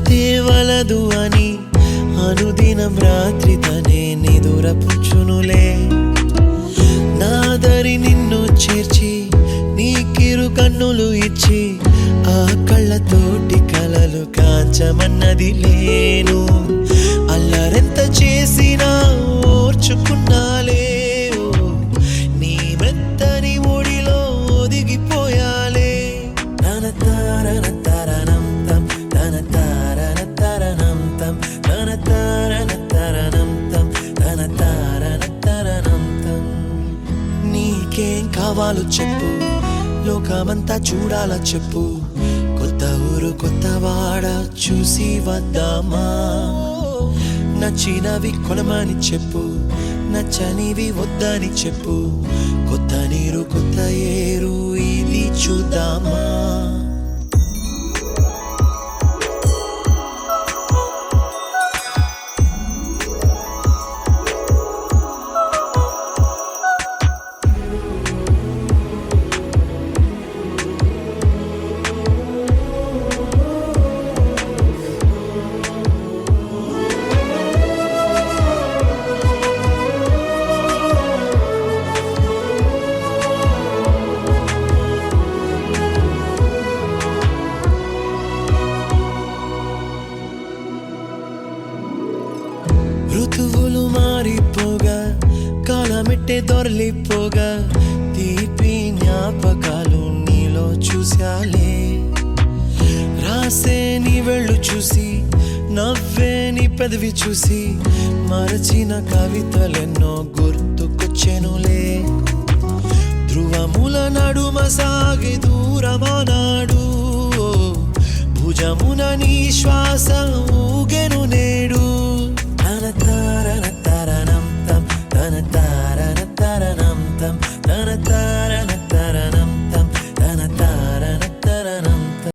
తేవలదు అని అనుదినం రాత్రి తనే నిదురపుచ్చునులే. నాదరి నిన్ను చేర్చి నీకిరు కన్నులు ఇచ్చి ఆ కళ్ళతోటి కలలు కాంచమన్నది లేను. అల్లరెంత చేసినా ఓర్చుకున్నాలే, నీ మెత్తని ఒడిలో ఒదిగిపోయాలే. తన తారన తరణం తం, తన తారన తరణం తం, తన తారన తరణం తం, తన తారన తరణం తం. నీకేం కావాలో చెప్పు, లోకమంతా చూడాలా చెప్పు, కొత్త ఊరు కొత్త వాడ చూసి వద్దామా. నచ్చినవి కొనమని చెప్పు, నచ్చనివి వద్దని చెప్పు, కొత్త నీరు కొత్త ఏరు ఇది చూద్దామా. ఋతువులు మారిపోగా కాలమెట్టే దొరలిపోగా తీపి జ్ఞాపకాలు నీలో చూశాలే. రాసే నీ వెళ్ళు చూసి నవ్వే నీ పెదవి చూసి మరచిన కవితలెన్నో గుర్తుకొచ్చెనులే. ధ్రువముల నడుమ సాగి దూరమానాడు, భుజమున నీ శ్వాస ఊగెనునే.